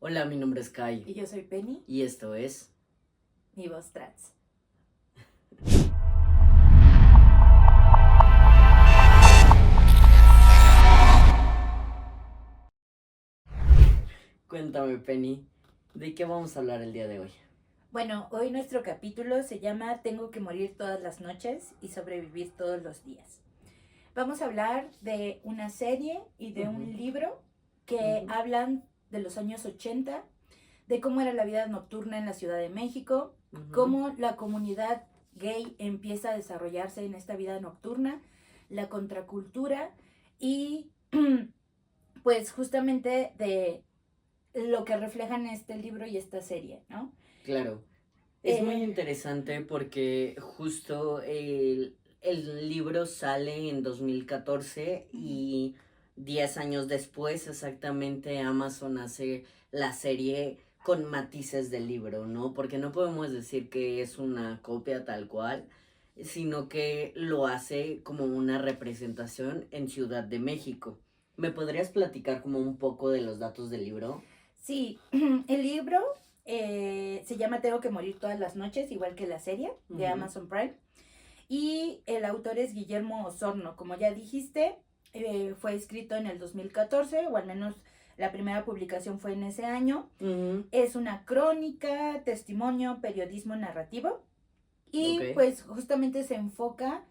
Hola, mi nombre es Kai Y yo soy Penny, y esto es... mi voz trans. Cuéntame, Penny, ¿de qué vamos a hablar el día de hoy? Bueno, hoy nuestro capítulo se llama Tengo que morir todas las noches y sobrevivir todos los días. Vamos a hablar de una serie y de Ujú, un libro que ujú, hablan de los años 80, de cómo era la vida nocturna en la Ciudad de México, ujú. cómo la comunidad gay empieza a desarrollarse en esta vida nocturna, la contracultura y pues justamente de lo que reflejan este libro y esta serie, ¿no? Claro, es muy Eh, interesante porque justo el libro sale en 2014 y 10 años después exactamente Amazon hace la serie con matices del libro, ¿no? Porque no podemos decir que es una copia tal cual, sino que lo hace como una representación en Ciudad de México. ¿Me podrías platicar como un poco de los datos del libro? sí, el libro se llama Tengo que morir todas las noches, igual que la serie de Ujú, Amazon Prime. Y el autor es Guillermo Osorno. Como ya dijiste, fue escrito en el 2014, o al menos la primera publicación fue en ese año. ujú, Es una crónica, testimonio, periodismo narrativo. ok. Y pues justamente se enfoca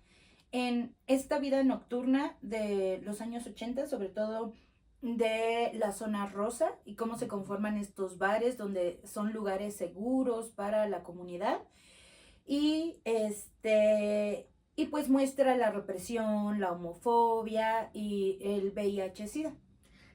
en esta vida nocturna de los años 80, sobre todo de la zona rosa y cómo se conforman estos bares donde son lugares seguros para la comunidad y y pues muestra la represión, la homofobia y el VIH-Sida.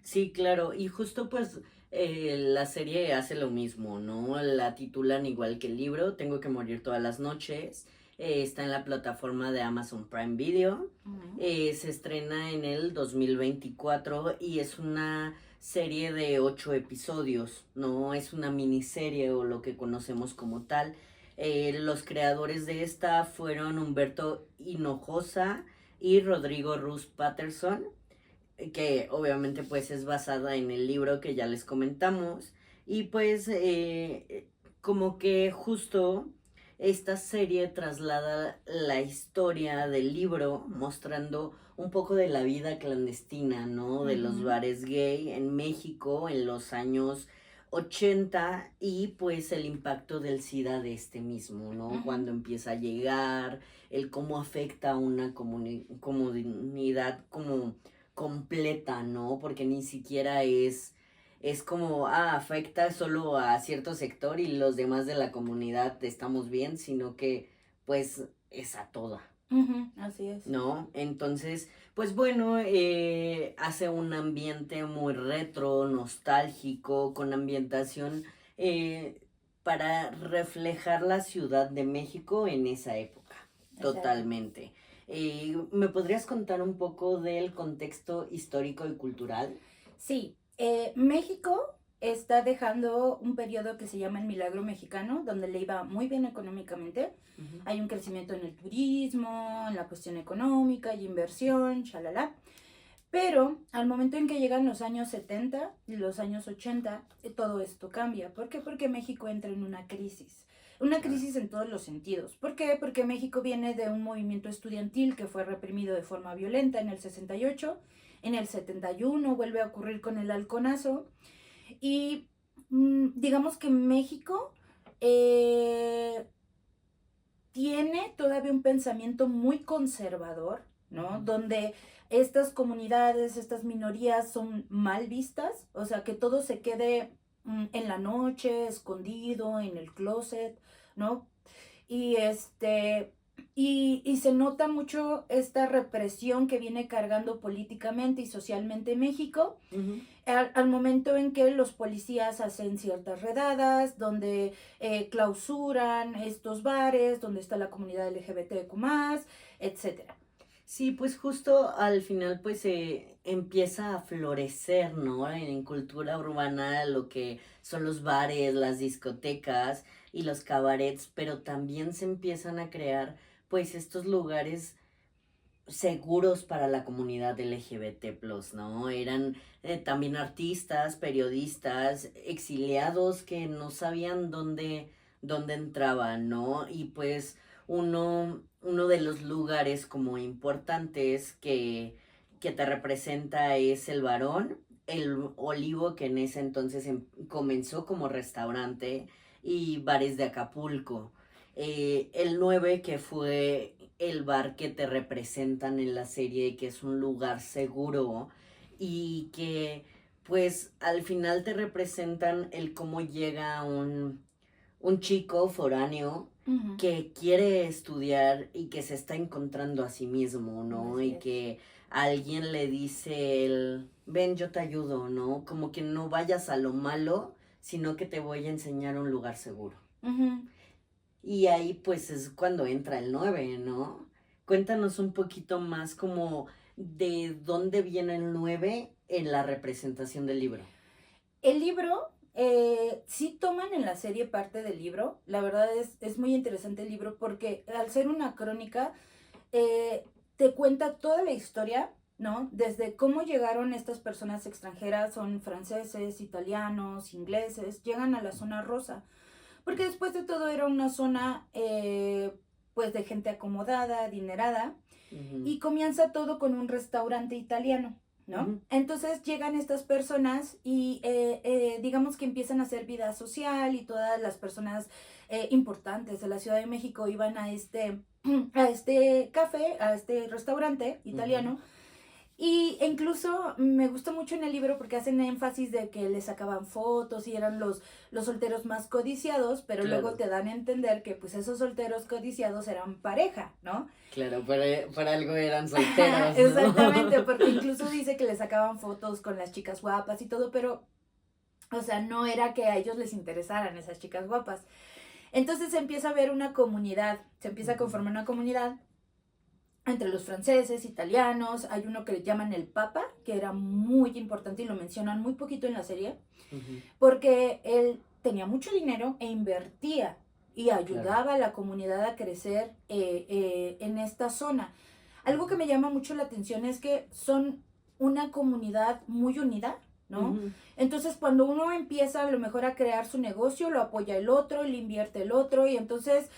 Sí, claro, y justo pues la serie hace lo mismo, ¿no? La titulan igual que el libro, Tengo que morir todas las noches, está en la plataforma de Amazon Prime Video, Uh-huh. se estrena en el 2024 y es una serie de 8 episodios, ¿no? Es una miniserie o lo que conocemos como tal. Los creadores de esta fueron Humberto Hinojosa y Rodrigo Ruz Patterson, que obviamente pues es basada en el libro que ya les comentamos y pues como que justo esta serie traslada la historia del libro mostrando un poco de la vida clandestina, ¿no? De los Uh-huh. bares gay en México en los años 80 y pues el impacto del SIDA de este mismo, ¿no? Uh-huh. Cuando empieza a llegar, el cómo afecta a una comunidad como completa, ¿no? Porque ni siquiera es como, afecta solo a cierto sector y los demás de la comunidad estamos bien, sino que pues es a toda, Uh-huh. Así es. ¿no? Entonces, pues bueno, hace un ambiente muy retro, nostálgico, con ambientación eh, para reflejar la Ciudad de México en esa época, Exacto. totalmente. ¿Me podrías contar un poco del contexto histórico y cultural? Sí, México está dejando un periodo que se llama el Milagro Mexicano, donde le iba muy bien económicamente. Ujú, Hay un crecimiento en el turismo, en la cuestión económica y inversión, shalala. Pero al momento en que llegan los años 70 y los años 80, todo esto cambia. ¿Por qué? Porque México entra en una crisis. Una claro. crisis en todos los sentidos. ¿Por qué? Porque México viene de un movimiento estudiantil que fue reprimido de forma violenta en el 68. En el 71 vuelve a ocurrir con el halconazo. Y digamos que México eh, tiene todavía un pensamiento muy conservador, ¿no? Ujú, Donde estas comunidades, estas minorías son mal vistas, o sea, que todo se quede en la noche, escondido, en el closet, ¿no? Y y se nota mucho esta represión que viene cargando políticamente y socialmente México ujú. al momento en que los policías hacen ciertas redadas, donde clausuran estos bares, donde está la comunidad LGBTQ+, etcétera. Sí, pues justo al final pues empieza a florecer, ¿no? En cultura urbana lo que son los bares, las discotecas y los cabarets, pero también se empiezan a crear pues estos lugares seguros para la comunidad LGBT+, ¿no? Eran también artistas, periodistas, exiliados que no sabían dónde entraban, ¿no? Y pues uno de los lugares como importantes que te representa es el Barón, el Olivo, que en ese entonces comenzó como restaurante, y bares de Acapulco. El 9, que fue el bar que te representan en la serie, que es un lugar seguro y que pues al final te representan el cómo llega un chico foráneo Ujú. que quiere estudiar y que se está encontrando a sí mismo, ¿no? Así Y es. que alguien le dice ven, yo te ayudo, ¿no? Como que no vayas a lo malo, sino que te voy a enseñar un lugar seguro. Ujú. Y ahí pues es cuando entra el 9, ¿no? Cuéntanos un poquito más como de dónde viene el 9 en la representación del libro. El libro, sí toman en la serie parte del libro. La verdad es muy interesante el libro porque al ser una crónica, eh, te cuenta toda la historia, ¿no? Desde cómo llegaron estas personas extranjeras, son franceses, italianos, ingleses, llegan a la zona rosa. Porque después de todo era una zona, pues, de gente acomodada, adinerada, Ujú, y comienza todo con un restaurante italiano, ¿no? ujú, Entonces llegan estas personas y digamos que empiezan a hacer vida social y todas las personas importantes de la Ciudad de México iban a a este café, a este restaurante ujú. italiano, y incluso me gustó mucho en el libro porque hacen énfasis de que les sacaban fotos y eran los solteros más codiciados, pero luego Claro, te dan a entender que pues esos solteros codiciados eran pareja, ¿no? claro, para algo eran solteros, Exactamente, ¿no? porque incluso dice que le sacaban fotos con las chicas guapas y todo, pero, o sea, no era que a ellos les interesaran esas chicas guapas. Entonces se empieza a ver una comunidad, se empieza a Ujú, conformar una comunidad entre los franceses, italianos, hay uno que le llaman el Papa, que era muy importante y lo mencionan muy poquito en la serie, ujú, porque él tenía mucho dinero e invertía y claro. ayudaba a la comunidad a crecer en esta zona. Algo que Ujú, me llama mucho la atención es que son una comunidad muy unida, ¿no? ujú, Entonces cuando uno empieza a lo mejor a crear su negocio, lo apoya el otro, le invierte el otro y entonces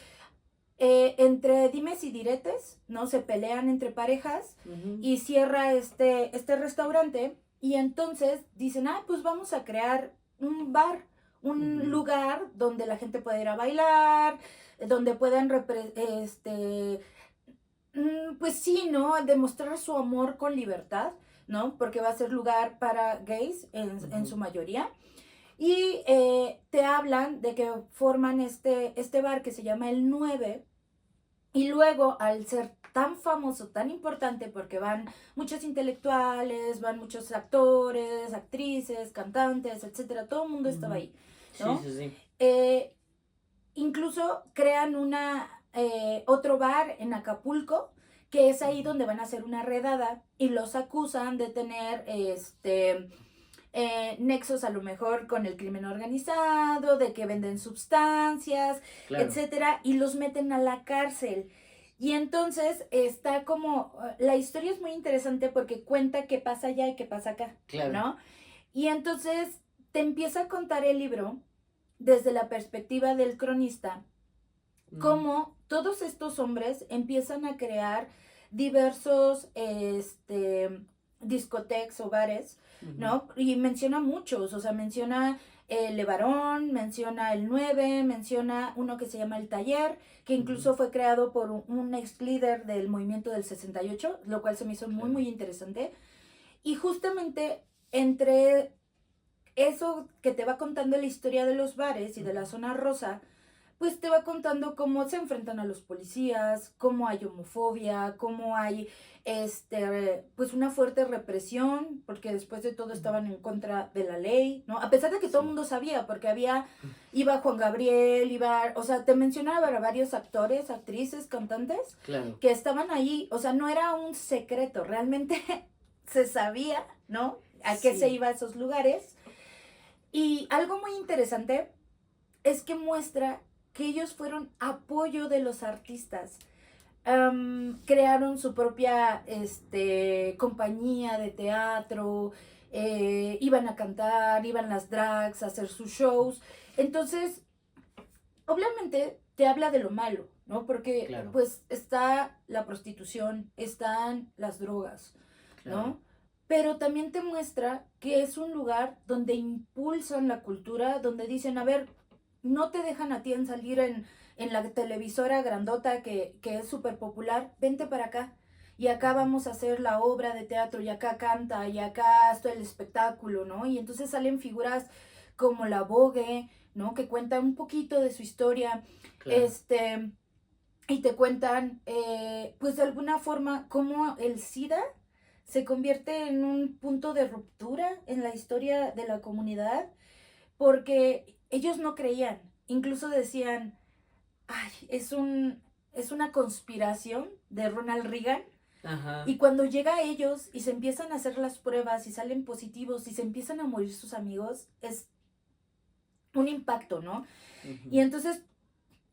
entre dimes y diretes, ¿no? Se pelean entre parejas ujú, y cierra este restaurante y entonces dicen, ah, pues vamos a crear un bar, un ujú, lugar donde la gente pueda ir a bailar, donde puedan, pues sí, ¿no? Demostrar su amor con libertad, ¿no? Porque va a ser lugar para gays en ujú, su mayoría. Y te hablan de que forman este bar que se llama El 9 y luego, al ser tan famoso, tan importante, porque van muchos intelectuales, van muchos actores, actrices, cantantes, etcétera, todo el mundo estaba ujú. ahí, Sí, ¿no? sí, sí. Eh, incluso crean otro bar en Acapulco, que es ahí Ujú, donde van a hacer una redada y los acusan de tener nexos a lo mejor con el crimen organizado, de que venden sustancias, claro, etcétera, y los meten a la cárcel. Y entonces está como, la historia es muy interesante porque cuenta qué pasa allá y qué pasa acá, claro. ¿no? Y entonces te empieza a contar el libro desde la perspectiva del cronista, Ujú, cómo todos estos hombres empiezan a crear diversos discotecas o bares, ujú, ¿no? Y menciona muchos, o sea, menciona el Levarón, menciona el 9, menciona uno que se llama El Taller, que ujú, incluso fue creado por un ex líder del movimiento del 68, lo cual se me hizo muy, claro. muy interesante. Y justamente entre eso que te va contando la historia de los bares y de la Ujú, zona rosa, pues te va contando cómo se enfrentan a los policías, cómo hay homofobia, cómo hay pues una fuerte represión, porque después de todo ujú. estaban en contra de la ley, ¿no? A pesar de que todo el Sí. mundo sabía, porque iba Juan Gabriel, o sea, te mencionaba varios actores, actrices, cantantes, Claro. que estaban ahí, o sea, no era un secreto, realmente se sabía, ¿no? A qué se Sí. iba a esos lugares. Y algo muy interesante es que muestra que ellos fueron apoyo de los artistas. crearon su propia compañía de teatro, iban a cantar, iban las drags a hacer sus shows. Entonces, obviamente te habla de lo malo, ¿no? Porque Claro, pues está la prostitución, están las drogas, claro, ¿no? Pero también te muestra que es un lugar donde impulsan la cultura, donde dicen, a ver, no te dejan a ti en salir en la televisora grandota que es súper popular, vente para acá. Y acá ujú, vamos a hacer la obra de teatro, y acá canta, y acá está el espectáculo, ¿no? Y entonces salen figuras como la Vogue, ¿no? Que cuenta un poquito de su historia, claro, este, y te cuentan, pues de alguna forma, cómo el SIDA se convierte en un punto de ruptura en la historia de la comunidad, porque ellos no creían, incluso decían, ay, es una conspiración de Ronald Reagan. ajá, Y cuando llega a ellos y se empiezan a hacer las pruebas y salen positivos y se empiezan a morir sus amigos, es un impacto, ¿no? ujú, Y entonces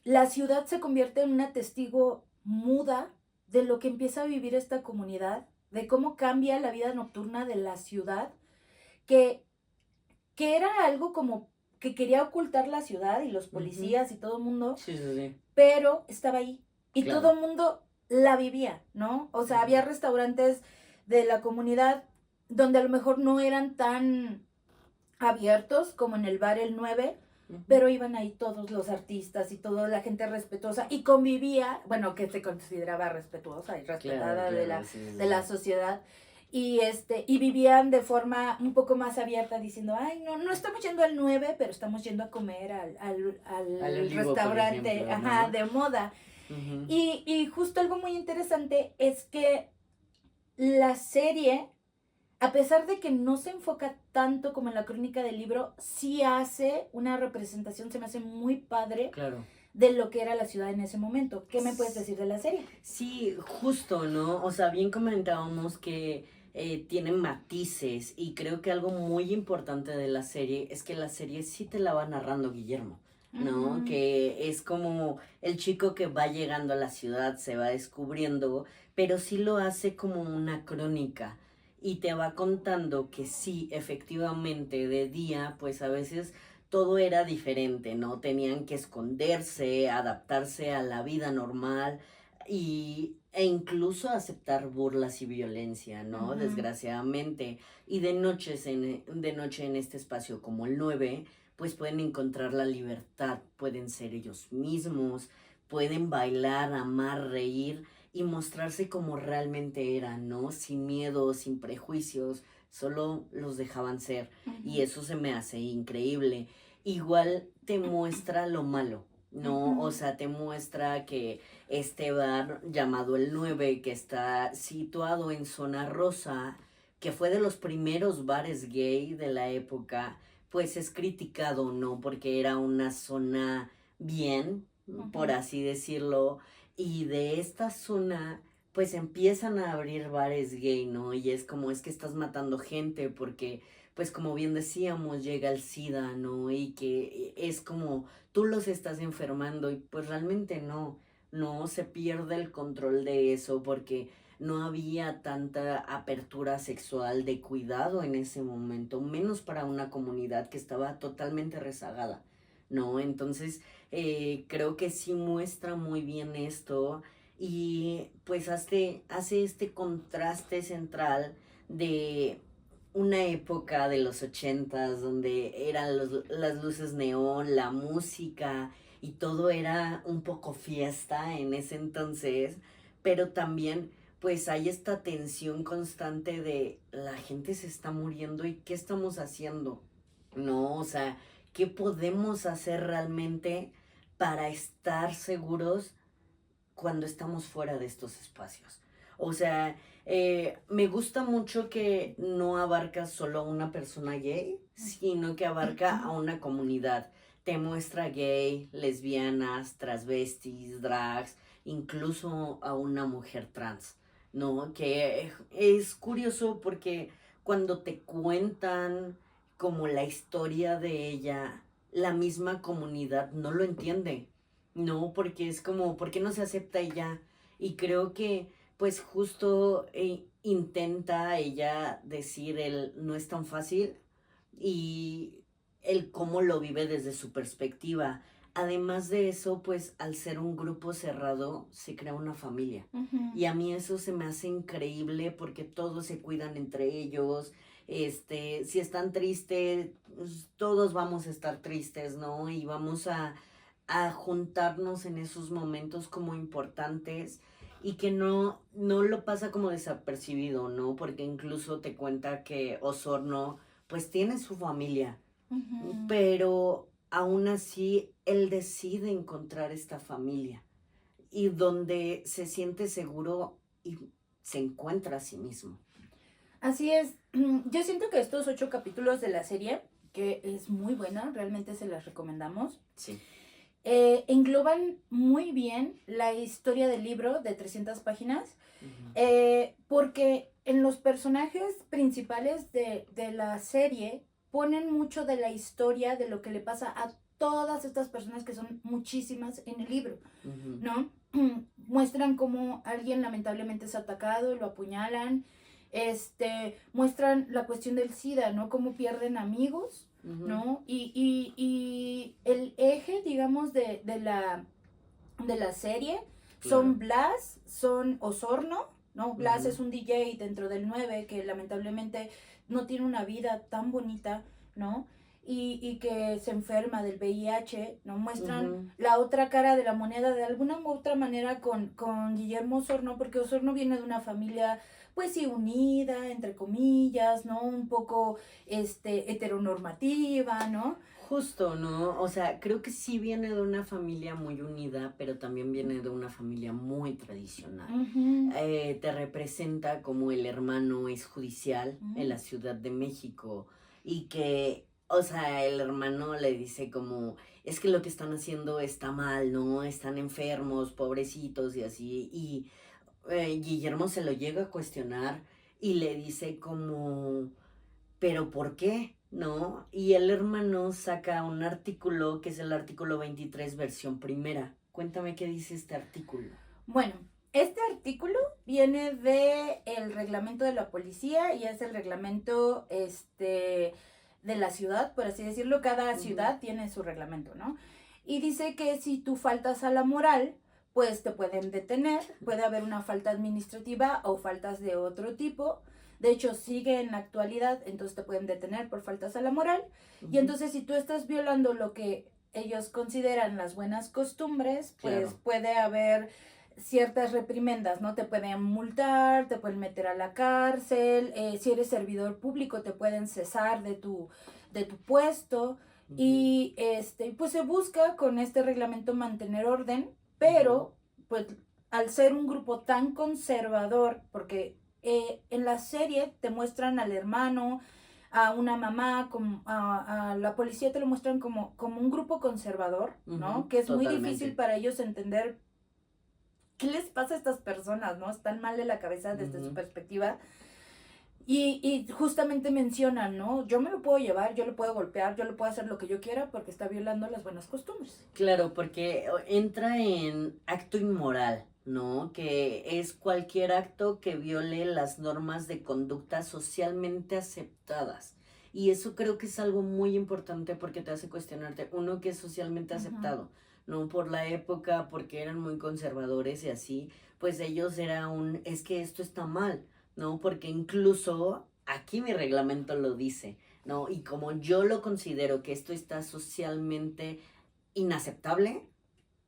la ciudad se convierte en una testigo muda de lo que empieza a vivir esta comunidad, de cómo cambia la vida nocturna de la ciudad, que, que era algo como que quería ocultar la ciudad y los ujú, policías y todo el mundo, sí, sí, sí, pero estaba ahí y todo claro, el mundo la vivía, ¿no? O sea, había ujú, restaurantes de la comunidad donde a lo mejor no eran tan abiertos como en el bar El 9, ujú, pero iban ahí todos los artistas y toda la gente respetuosa y convivía, bueno, que se consideraba respetuosa y claro, respetada claro, sí, de sí, la sí, sociedad. Y vivían de forma un poco más abierta diciendo, ay, no, no estamos yendo al 9 pero estamos yendo a comer al al olivo, por restaurante, ejemplo, ajá, ¿no? de moda. Ujú, Y justo algo muy interesante es que la serie, a pesar de que no se enfoca tanto como en la crónica del libro, sí hace una representación, se me hace muy padre, claro. de lo que era la ciudad en ese momento. ¿Qué me puedes decir de la serie? Sí, justo, ¿no? O sea, bien comentábamos que tiene matices y creo que algo muy importante de la serie es que la serie sí te la va narrando Guillermo, ¿no? Ujú, Que es como el chico que va llegando a la ciudad, se va descubriendo, pero sí lo hace como una crónica y te va contando que sí, efectivamente, de día, pues a veces todo era diferente, ¿no? Tenían que esconderse, adaptarse a la vida normal e incluso aceptar burlas y violencia, ¿no? ujú, Desgraciadamente. Y de noche en este espacio como el 9 pues pueden encontrar la libertad, pueden ser ellos mismos, pueden bailar, amar, reír y mostrarse como realmente eran, ¿no? Sin miedo, sin prejuicios, solo los dejaban ser. Y ujú, eso se me hace increíble. Igual te muestra lo malo, ¿no? O ujú, sea, te muestra que este bar llamado El 9 que está situado en Zona Rosa, que fue de los primeros bares gay de la época, pues es criticado, ¿no? Porque era una zona bien, por ujú, así decirlo, y de esta zona pues empiezan a abrir bares gay, ¿no? Y es como es que estás matando gente porque pues como bien decíamos, llega el SIDA, ¿no? Y que es como tú los estás enfermando y pues realmente no, no se pierde el control de eso porque no había tanta apertura sexual de cuidado en ese momento, menos para una comunidad que estaba totalmente rezagada, ¿no? Entonces, creo que sí muestra muy bien esto y pues hace este contraste central de una época de los 80s donde eran las luces neón, la música y todo era un poco fiesta en ese entonces, pero también pues hay esta tensión constante de la gente se está muriendo y qué estamos haciendo, ¿no? O sea, ¿qué podemos hacer realmente para estar seguros cuando estamos fuera de estos espacios? O sea, me gusta mucho que no abarca solo a una persona gay, sino que abarca a una comunidad. Te muestra gay, lesbianas, transvestis, drags, incluso a una mujer trans, ¿no? Que es curioso porque cuando te cuentan como la historia de ella, la misma comunidad no lo entiende. No, porque es como, ¿por qué no se acepta y ya? Y creo que pues justo intenta ella decir el no es tan fácil y el cómo lo vive desde su perspectiva. Además de eso, pues al ser un grupo cerrado, se crea una familia. Ujú. Y a mí eso se me hace increíble porque todos se cuidan entre ellos. Si están tristes, pues, todos vamos a estar tristes, ¿no? Y vamos a juntarnos en esos momentos como importantes y que no lo pasa como desapercibido, ¿no? Porque incluso te cuenta que Osorno pues tiene su familia, Ujú. pero aún así él decide encontrar esta familia y donde se siente seguro y se encuentra a sí mismo. Así es. Yo siento que estos 8 capítulos de la serie, que es muy buena, realmente se las recomendamos, Sí. engloban muy bien la historia del libro de 300 páginas, Ujú. porque en los personajes principales de la serie ponen mucho de la historia de lo que le pasa a todas estas personas, que son muchísimas en el libro, Ujú. ¿no? Muestran cómo alguien lamentablemente es atacado, lo apuñalan, muestran la cuestión del SIDA, ¿no? Cómo pierden amigos, Ujú. ¿no? Y el eje, digamos, de la serie Claro. son Blas, son Osorno, ¿no? Blas Ujú. es un DJ dentro del 9 que lamentablemente no tiene una vida tan bonita, ¿no? Y que se enferma del VIH, ¿no? Muestran Ujú. la otra cara de la moneda de alguna u otra manera con Guillermo Osorno, porque Osorno viene de una familia, pues sí, unida, entre comillas, ¿no? Un poco, heteronormativa, ¿no? Justo, ¿no? O sea, creo que sí viene de una familia muy unida, pero también viene de una familia muy tradicional. Ujú. Te representa como el hermano es judicial en la Mm. Ciudad de México y que, o sea, el hermano le dice como, es que lo que están haciendo está mal, ¿no? Están enfermos, pobrecitos y así. Y Guillermo se lo llega a cuestionar y le dice como, ¿pero por qué? ¿No? Y el hermano saca un artículo que es el artículo 23 versión primera. Cuéntame qué dice este artículo. Bueno, este artículo viene de el reglamento de la policía y es el reglamento de la ciudad, por así decirlo. Cada Ujú. ciudad tiene su reglamento, ¿no? Y dice que si tú faltas a la moral, pues te pueden detener, puede haber una falta administrativa o faltas de otro tipo. De hecho, sigue en la actualidad, entonces te pueden detener por faltas a la moral. Y Ujú. entonces si tú estás violando lo que ellos consideran las buenas costumbres, pues Claro. puede haber ciertas reprimendas, ¿no? Te pueden multar, te pueden meter a la cárcel, si eres servidor público te pueden cesar de tu puesto, Ujú. y pues se busca con este reglamento mantener orden, Ujú. pero pues al ser un grupo tan conservador, porque en la serie te muestran al hermano, a una mamá, a la policía te lo muestran como un grupo conservador, ¿no? Ujú. Que es muy difícil Totalmente. para ellos entender qué les pasa a estas personas, ¿no? Están mal de la cabeza desde su Ujú. perspectiva. Y justamente mencionan, ¿no? Yo me lo puedo llevar, yo lo puedo golpear, yo lo puedo hacer lo que yo quiera porque está violando las buenas costumbres. Claro, porque entra en acto inmoral, ¿no? Que es cualquier acto que viole las normas de conducta socialmente aceptadas. Y eso creo que es algo muy importante porque te hace cuestionarte, uno que es socialmente Ujú. aceptado, ¿no? Por la época, porque eran muy conservadores y así, pues ellos era es que esto está mal, ¿no? Porque incluso aquí mi reglamento lo dice, ¿no? Y como yo lo considero que esto está socialmente inaceptable,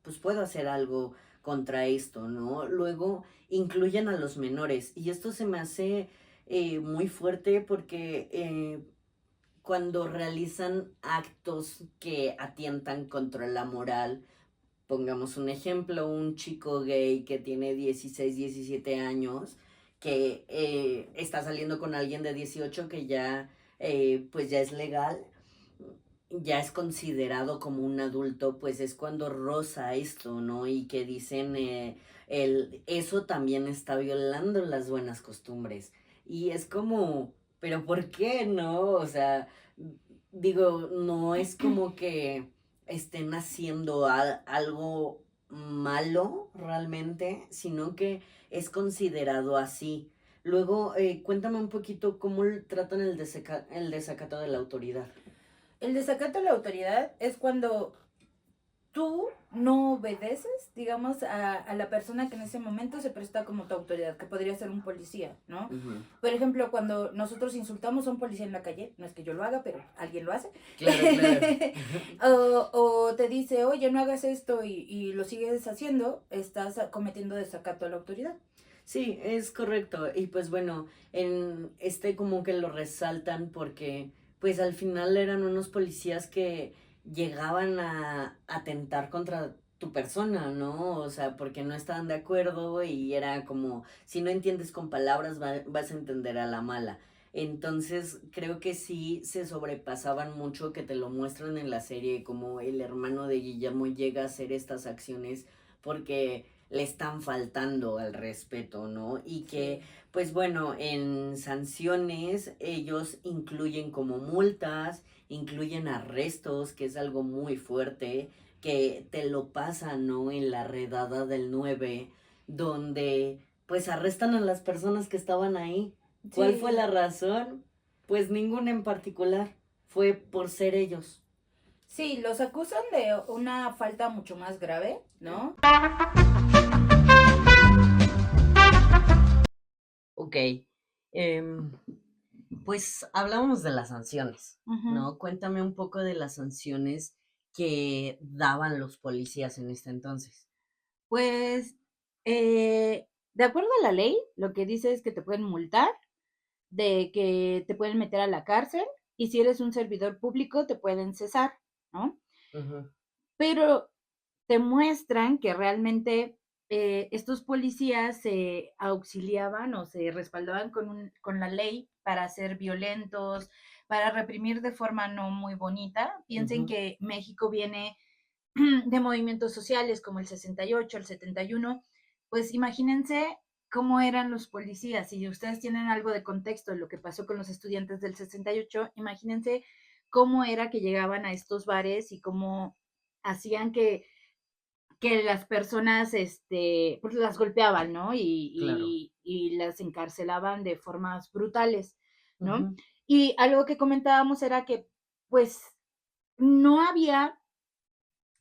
pues puedo hacer algo contra esto, ¿no? Luego incluyen a los menores y esto se me hace muy fuerte porque cuando realizan actos que atientan contra la moral, pongamos un ejemplo, un chico gay que tiene 16, 17 años, que está saliendo con alguien de 18 que ya, pues ya es legal, ya es considerado como un adulto, pues es cuando roza esto, ¿no? Y que dicen, eso también está violando las buenas costumbres. Y es como, pero ¿por qué no? O sea, digo, no es como que estén haciendo algo malo realmente, sino que es considerado así. Luego, cuéntame un poquito cómo tratan el desacato de la autoridad. El desacato a la autoridad es cuando tú no obedeces, digamos, a la persona que en ese momento se presta como tu autoridad, que podría ser un policía, ¿no? Ujú. Por ejemplo, cuando nosotros insultamos a un policía en la calle, no es que yo lo haga, pero alguien lo hace, Claro, claro. o te dice, oye, no hagas esto y lo sigues haciendo, estás cometiendo desacato a la autoridad. Sí, es correcto. Y pues bueno, en este como que lo resaltan porque pues al final eran unos policías que llegaban a atentar contra tu persona, ¿no? O sea, porque no estaban de acuerdo y era como, si no entiendes con palabras, vas a entender a la mala. Entonces, creo que sí se sobrepasaban mucho, que te lo muestran en la serie, como el hermano de Guillermo llega a hacer estas acciones porque le están faltando al respeto, ¿no? Y que, Sí. pues bueno, en sanciones ellos incluyen como multas, incluyen arrestos, que es algo muy fuerte, que te lo pasan, ¿no? En la redada del 9 donde pues arrestan a las personas que estaban ahí. ¿Cuál fue Sí, la razón? Pues ninguna en particular, fue por ser ellos. sí, los acusan de una falta mucho más grave, ¿no? Ok, em, pues hablábamos de las sanciones, Ujú. ¿no? Cuéntame un poco de las sanciones que daban los policías en este entonces. Pues, de acuerdo a la ley, lo que dice es que te pueden multar, de que te pueden meter a la cárcel y si eres un servidor público te pueden cesar, ¿no? Ujú, Pero te muestran que realmente estos policías se auxiliaban o se respaldaban con la ley para ser violentos, para reprimir de forma no muy bonita. Piensen ujú. que México viene de movimientos sociales como el 68, el 71, pues imagínense cómo eran los policías. Si ustedes tienen algo de contexto de lo que pasó con los estudiantes del 68, imagínense cómo era que llegaban a estos bares y cómo hacían que las personas pues las golpeaban, ¿no? Claro. Y las encarcelaban de formas brutales, ¿no? Ujú, Y algo que comentábamos era que pues no había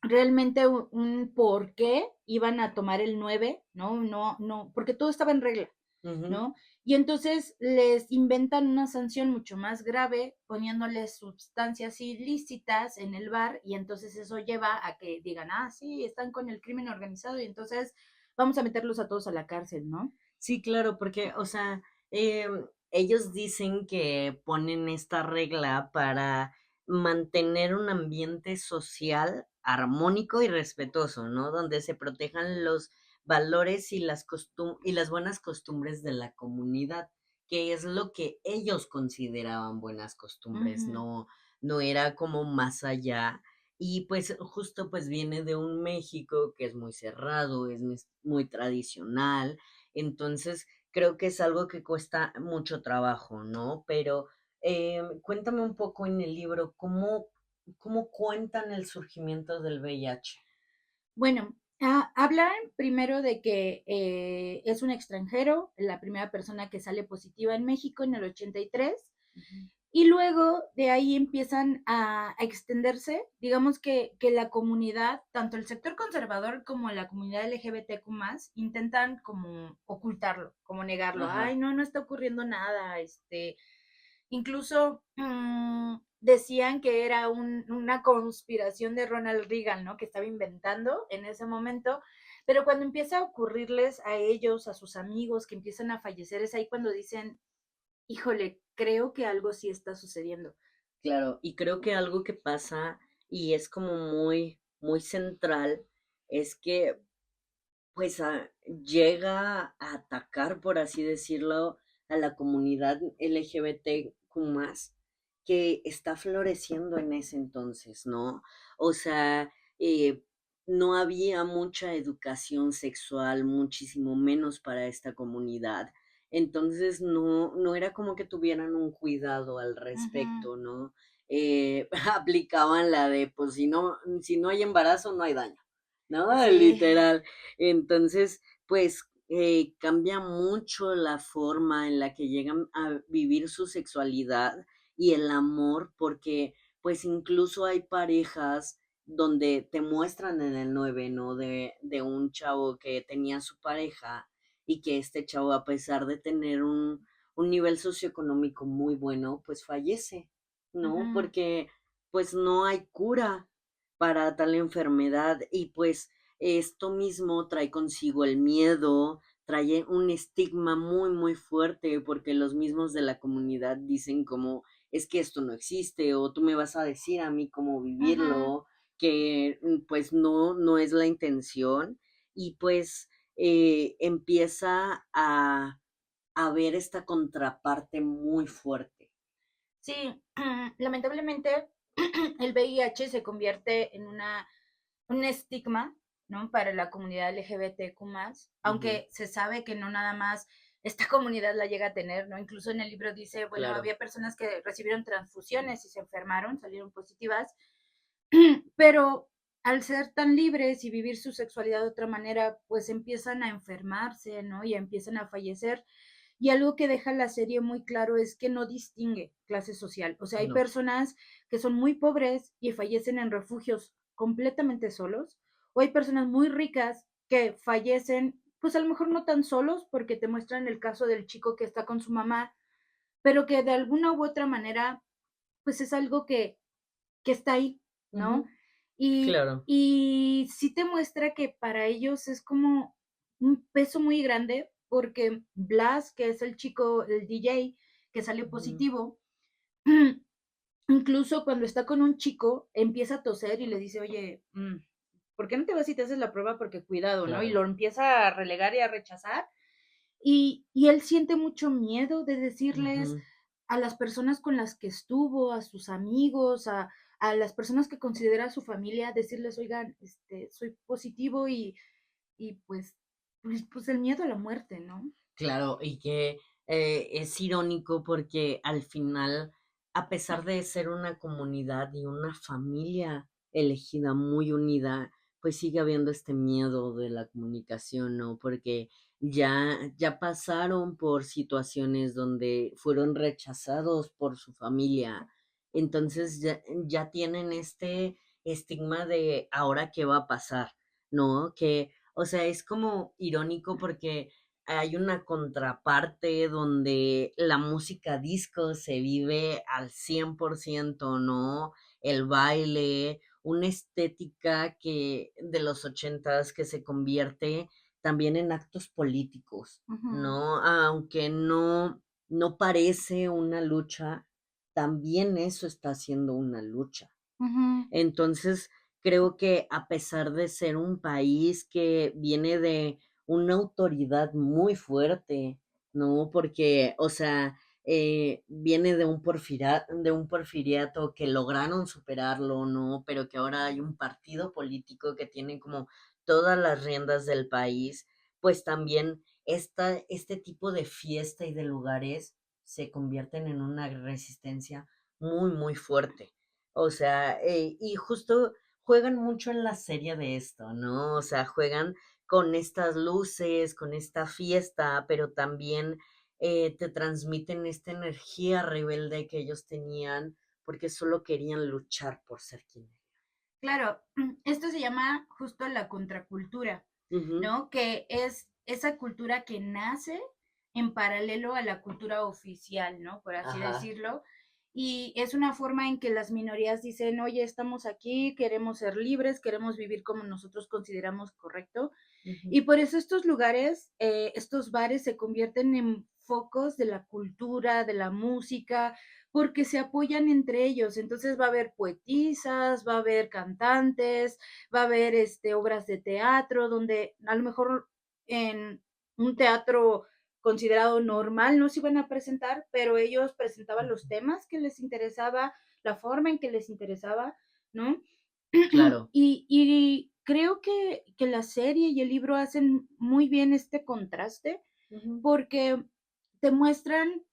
realmente un por qué iban a tomar el 9, ¿no? No, no, porque todo estaba en regla, ujú. ¿no? Y entonces les inventan una sanción mucho más grave poniéndoles sustancias ilícitas en el bar y entonces eso lleva a que digan, ah, sí, están con el crimen organizado y entonces vamos a meterlos a todos a la cárcel, ¿no? Sí, claro, porque, o sea, ellos dicen que ponen esta regla para mantener un ambiente social armónico y respetuoso, ¿no? Donde se protejan los valores y y las buenas costumbres de la comunidad, que es lo que ellos consideraban buenas costumbres, Ujú. no, no era como más allá. Y pues justo pues viene de un México que es muy cerrado, es muy tradicional, entonces, creo que es algo que cuesta mucho trabajo, ¿no? Pero cuéntame un poco en el libro, ¿cómo cuentan el surgimiento del VIH? Bueno, hablan primero de que es un extranjero, la primera persona que sale positiva en México en el 83. Ujú, Y luego de ahí empiezan a extenderse, digamos que la comunidad, tanto el sector conservador como la comunidad LGBTQ+, intentan como ocultarlo, como negarlo. Ay, ajá, no, no está ocurriendo nada. Incluso decían que era una conspiración de Ronald Reagan, ¿no? Que estaba inventando en ese momento. Pero cuando empieza a ocurrirles a ellos, a sus amigos que empiezan a fallecer, es ahí cuando dicen, híjole, creo que algo sí está sucediendo. claro, y creo que algo que pasa y es como muy central es que pues llega a atacar, por así decirlo, a la comunidad LGBTQ+, que está floreciendo en ese entonces, ¿no? O sea, eh, no había mucha educación sexual, muchísimo menos para esta comunidad. Entonces no era como que tuvieran un cuidado al Ujú. respecto, ¿no? Aplicaban la de, pues si no hay embarazo, no hay daño. ¿no? Sí. Literal. Entonces, pues cambia mucho la forma en la que llegan a vivir su sexualidad y el amor, porque pues incluso hay parejas donde te muestran en el 9, ¿no? De un chavo que tenía su pareja y que este chavo, a pesar de tener un nivel socioeconómico muy bueno, pues fallece, ¿no? Ujú. Porque pues no hay cura para tal enfermedad y pues esto mismo trae consigo el miedo, trae un estigma muy, muy fuerte porque los mismos de la comunidad dicen como es que esto no existe o tú me vas a decir a mí cómo Ujú. vivirlo, que pues no, no es la intención y pues empieza a ver esta contraparte muy fuerte. Sí, lamentablemente el VIH se convierte en un estigma, ¿no? Para la comunidad LGBTQ+, Ujú, aunque se sabe que no nada más esta comunidad la llega a tener, ¿no? Incluso en el libro dice, bueno, claro, había personas que recibieron transfusiones y se enfermaron, salieron positivas, pero al ser tan libres y vivir su sexualidad de otra manera, pues empiezan a enfermarse, ¿no? Y empiezan a fallecer. Y algo que deja la serie muy claro es que no distingue clase social. O sea, hay no. personas que son muy pobres y fallecen en refugios completamente solos, o hay personas muy ricas que fallecen, pues a lo mejor no tan solos, porque te muestran el caso del chico que está con su mamá, pero que de alguna u otra manera, pues es algo que está ahí, ¿no? Ujú, Y, claro. y sí te muestra que para ellos es como un peso muy grande, porque Blas, que es el chico, el DJ, que salió Ujú, positivo, incluso cuando está con un chico, empieza a toser y le dice, oye, ¿por qué no te vas y te haces la prueba? Porque cuidado, ¿no? Y claro. lo empieza a relegar y a rechazar. Y él siente mucho miedo de decirles Ujú. a las personas con las que estuvo, a sus amigos, a las personas que considera su familia, decirles, oigan, soy positivo y pues el miedo a la muerte, ¿no? Claro, y que es irónico porque al final, a pesar de ser una comunidad y una familia elegida muy unida, pues sigue habiendo este miedo de la comunicación, ¿no? Porque ya pasaron por situaciones donde fueron rechazados por su familia, entonces ya tienen este estigma de ahora qué va a pasar, ¿no? Que, o sea, es como irónico porque hay una contraparte donde la música disco se vive al 100%, ¿no? El baile, una estética que de los 80s que se convierte también en actos políticos, Ujú, ¿no? Aunque no parece una lucha, también eso está siendo una lucha. ujú, Entonces, creo que a pesar de ser un país que viene de una autoridad muy fuerte, ¿no? Porque, o sea, viene de un porfiriato que lograron superarlo, ¿no? Pero que ahora hay un partido político que tiene como todas las riendas del país, pues también este tipo de fiesta y de lugares se convierten en una resistencia muy, muy fuerte. O sea, y justo juegan mucho en la serie de esto, ¿no? O sea, juegan con estas luces, con esta fiesta, pero también te transmiten esta energía rebelde que ellos tenían porque solo querían luchar por ser quien eran. claro, esto se llama justo la contracultura, Ujú, ¿no? Que es esa cultura que nace en paralelo a la cultura oficial, ¿no? Por así ajá, decirlo. Y es una forma en que las minorías dicen, oye, estamos aquí, queremos ser libres, queremos vivir como nosotros consideramos correcto. ujú, Y por eso estos lugares, estos bares se convierten en focos de la cultura, de la música, porque se apoyan entre ellos. Entonces va a haber poetisas, va a haber cantantes, va a haber obras de teatro, donde a lo mejor en un teatro considerado normal no se iban a presentar, pero ellos presentaban los ujú. temas que les interesaba, la forma en que les interesaba, ¿no? Claro. Y creo que la serie y el libro hacen muy bien este contraste, Ujú, porque te muestran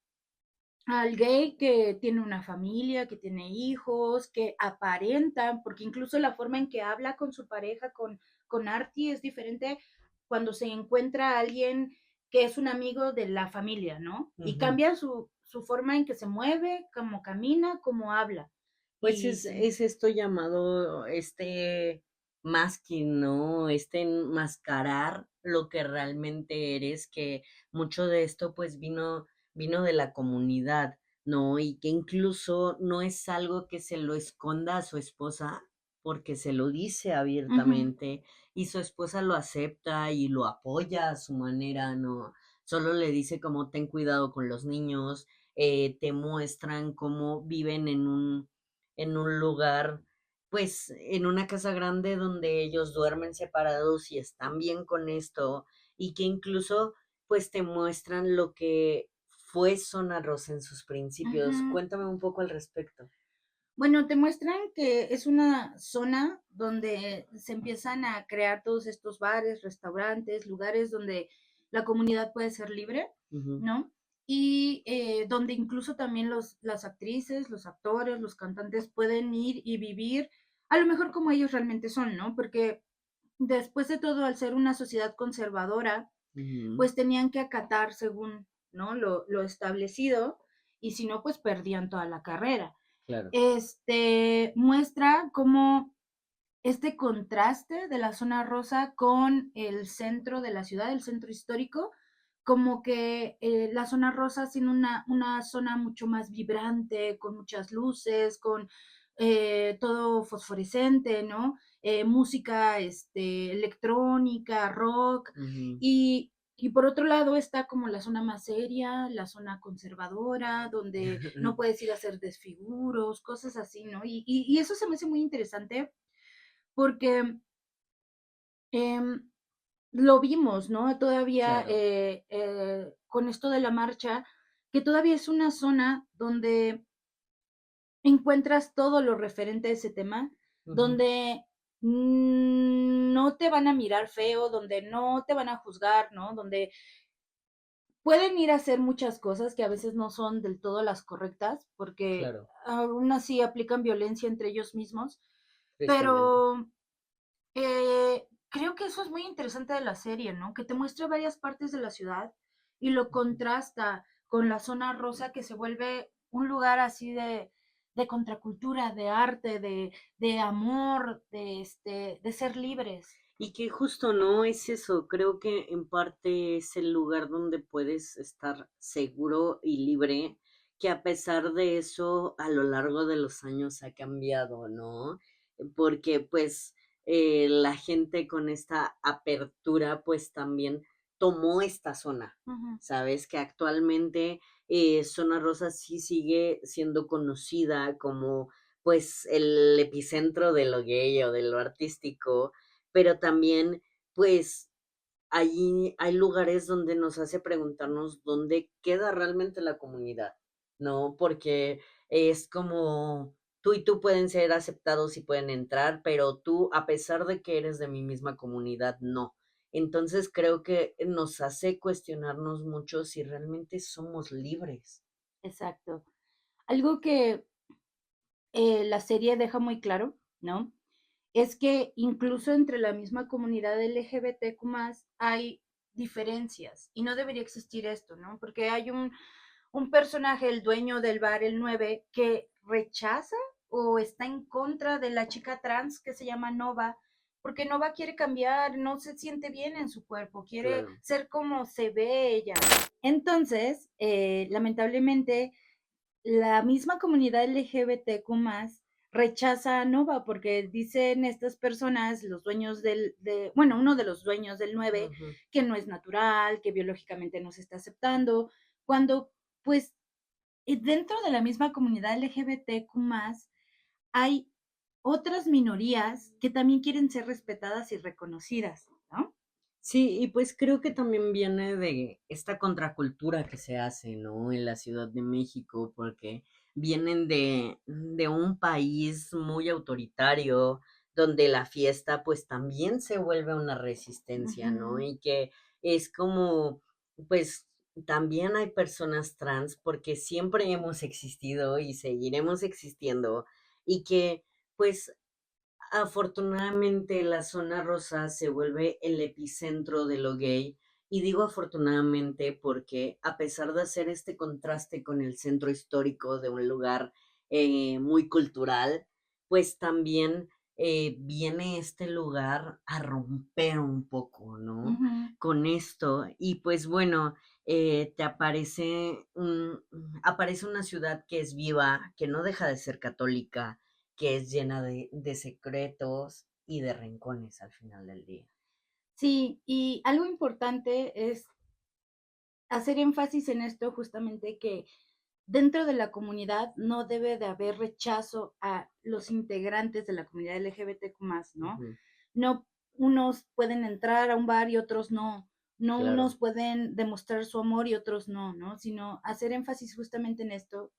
al gay que tiene una familia, que tiene hijos, que aparentan, porque incluso la forma en que habla con su pareja, con Artie, es diferente cuando se encuentra a alguien que es un amigo de la familia, ¿no? Y Ujú. cambia su forma en que se mueve, cómo camina, cómo habla. Pues Y sí. es esto llamado, masking, ¿no? Este enmascarar lo que realmente eres, que mucho de esto pues vino de la comunidad, ¿no? Y que incluso no es algo que se lo esconda a su esposa, porque se lo dice Ujú, abiertamente y su esposa lo acepta y lo apoya a su manera, ¿no? Solo le dice como ten cuidado con los niños, te muestran cómo viven en un lugar, pues en una casa grande donde ellos duermen separados y están bien con esto y que incluso pues te muestran lo que fue Zona Rosa en sus principios. ujú. Cuéntame un poco al respecto. Bueno, te muestran que es una zona donde se empiezan a crear todos estos bares, restaurantes, lugares donde la comunidad puede ser libre, Ujú, ¿no? Y donde incluso también las actrices, los actores, los cantantes pueden ir y vivir a lo mejor como ellos realmente son, ¿no? Porque después de todo, al ser una sociedad conservadora, ujú, pues tenían que acatar según, ¿no? Lo establecido y si no, pues perdían toda la carrera. claro. Muestra cómo este contraste de la zona rosa con el centro de la ciudad, el centro histórico, como que la zona rosa siendo una zona mucho más vibrante, con muchas luces, con todo fosforescente, ¿no? Música electrónica, rock, Ujú. y por otro lado está como la zona más seria, la zona conservadora, donde no puedes ir a hacer desfiguros, cosas así, ¿no? Y eso se me hace muy interesante porque em, lo vimos, ¿no? Todavía Claro. con esto de la marcha, que todavía es una zona donde encuentras todo lo referente a ese tema, Ujú, donde no te van a mirar feo, donde no te van a juzgar, ¿no? Donde pueden ir a hacer muchas cosas que a veces no son del todo las correctas, porque claro, aún así aplican violencia entre ellos mismos, tristemente. pero creo que eso es muy interesante de la serie, ¿no? Que te muestra varias partes de la ciudad y lo Ujú. contrasta con la zona rosa que se vuelve un lugar así de contracultura, de arte, de amor, de ser libres. Y que justo no es eso, creo que en parte es el lugar donde puedes estar seguro y libre, que a pesar de eso a lo largo de los años ha cambiado, ¿no? Porque pues la gente con esta apertura pues también tomó esta zona, Ujú, ¿sabes? Que actualmente Zona Rosa sí sigue siendo conocida como pues el epicentro de lo gay o de lo artístico, pero también, pues, allí hay lugares donde nos hace preguntarnos dónde queda realmente la comunidad, ¿no? Porque es como tú y tú pueden ser aceptados y pueden entrar, pero tú, a pesar de que eres de mi misma comunidad, no. Entonces creo que nos hace cuestionarnos mucho si realmente somos libres. exacto. Algo que la serie deja muy claro, ¿no? Es que incluso entre la misma comunidad LGBTQ+, hay diferencias y no debería existir esto, ¿no? Porque hay un personaje, el dueño del bar, el 9 que rechaza o está en contra de la chica trans que se llama Nova, porque Nova quiere cambiar, no se siente bien en su cuerpo, quiere Claro. ser como se ve ella. Entonces, lamentablemente, la misma comunidad LGBTQ+, rechaza a Nova porque dicen estas personas, los dueños bueno, uno de los dueños del 9, Ujú. que no es natural, que biológicamente no se está aceptando, cuando pues dentro de la misma comunidad LGBTQ+, hay otras minorías que también quieren ser respetadas y reconocidas, ¿no? Sí, y pues creo que también viene de esta contracultura que se hace, ¿no? En la Ciudad de México, porque vienen de un país muy autoritario, donde la fiesta pues también se vuelve una resistencia, ¿no? Ujú. Y que es como, pues, también hay personas trans porque siempre hemos existido y seguiremos existiendo y que pues afortunadamente la zona rosa se vuelve el epicentro de lo gay y digo afortunadamente porque a pesar de hacer este contraste con el centro histórico de un lugar muy cultural, pues también viene este lugar a romper un poco, ¿no? Ujú. Con esto y pues bueno, te aparece una ciudad que es viva, que no deja de ser católica, que es llena de secretos y de rincones al final del día. Sí, y algo importante es hacer énfasis en esto justamente que dentro de la comunidad no debe de haber rechazo a los integrantes de la comunidad LGBTQ+, ¿no? Ujú, No, unos pueden entrar a un bar y otros no. No unos claro, pueden demostrar su amor y otros no, ¿no? Sino hacer énfasis justamente en esto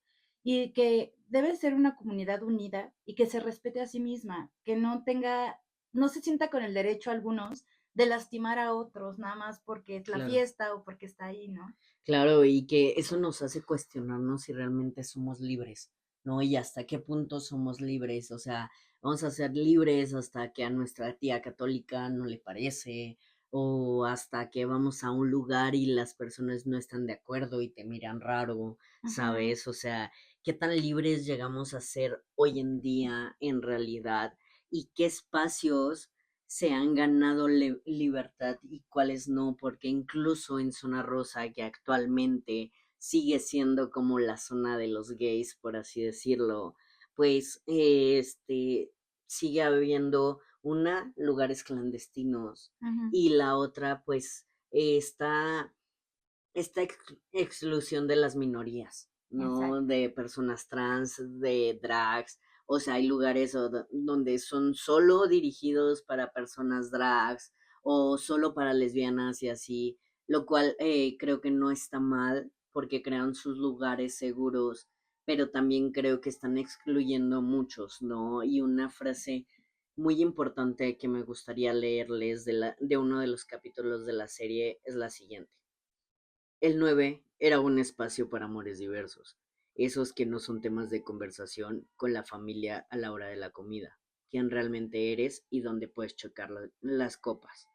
y que debe ser una comunidad unida y que se respete a sí misma, que no tenga, no se sienta con el derecho algunos de lastimar a otros, nada más porque es la claro. fiesta o porque está ahí, ¿no? Claro, y que eso nos hace cuestionarnos si realmente somos libres, ¿no? Y hasta qué punto somos libres. O sea, vamos a ser libres hasta que a nuestra tía católica no le parece, o hasta que vamos a un lugar y las personas no están de acuerdo y te miran raro, Ujú. ¿sabes? O sea, ¿qué tan libres llegamos a ser hoy en día en realidad? ¿Y qué espacios se han ganado libertad y cuáles no? Porque incluso en Zona Rosa, que actualmente sigue siendo como la zona de los gays, por así decirlo, pues sigue habiendo lugares clandestinos Ujú. y la otra pues esta exclusión de las minorías, ¿no? Exacto. De personas trans, de drags, o sea, hay lugares donde son solo dirigidos para personas drags o solo para lesbianas y así, lo cual creo que no está mal porque crean sus lugares seguros, pero también creo que están excluyendo muchos, ¿no? Y una frase muy importante que me gustaría leerles de uno de los capítulos de la serie es la siguiente. El 9 era un espacio para amores diversos, esos que no son temas de conversación con la familia a la hora de la comida, quién realmente eres y dónde puedes chocar las copas.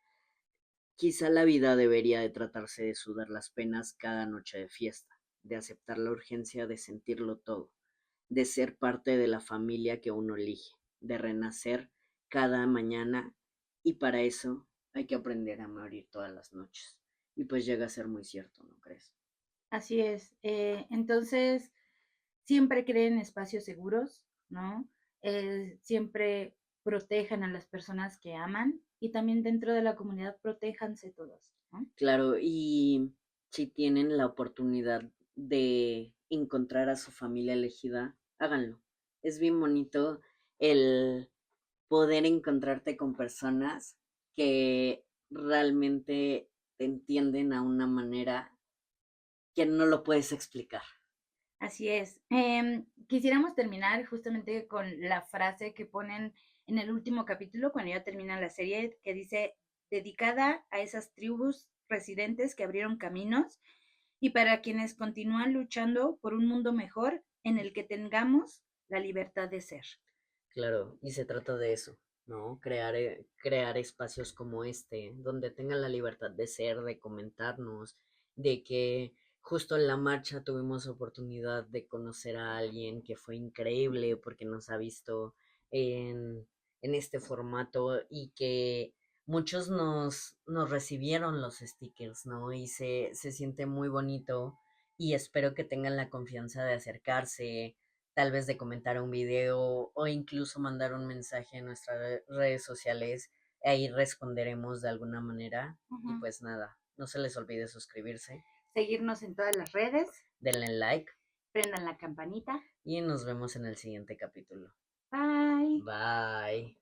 Quizá la vida debería de tratarse de sudar las penas cada noche de fiesta, de aceptar la urgencia de sentirlo todo, de ser parte de la familia que uno elige, de renacer cada mañana y para eso hay que aprender a morir todas las noches. Y pues llega a ser muy cierto, ¿no crees? Así es. Entonces, siempre creen espacios seguros, ¿no? Siempre protejan a las personas que aman y también dentro de la comunidad protéjanse todos, ¿no? Claro, y si tienen la oportunidad de encontrar a su familia elegida, háganlo. Es bien bonito el poder encontrarte con personas que realmente te entienden a una manera que no lo puedes explicar. Así es. Quisiéramos terminar justamente con la frase que ponen en el último capítulo, cuando ya termina la serie, que dice, dedicada a esas tribus residentes que abrieron caminos y para quienes continúan luchando por un mundo mejor en el que tengamos la libertad de ser. Claro, y se trata de eso, ¿no? Crear espacios como este, donde tengan la libertad de ser, de comentarnos, de que justo en la marcha tuvimos oportunidad de conocer a alguien que fue increíble porque nos ha visto en este formato y que muchos nos recibieron los stickers, ¿no? Y se siente muy bonito y espero que tengan la confianza de acercarse tal vez de comentar un video o incluso mandar un mensaje en nuestras redes sociales. Ahí responderemos de alguna manera. Y Ujú. pues nada, no se les olvide suscribirse, Seguirnos en todas las redes, denle like prendan la campanita. y nos vemos en el siguiente capítulo. Bye. Bye.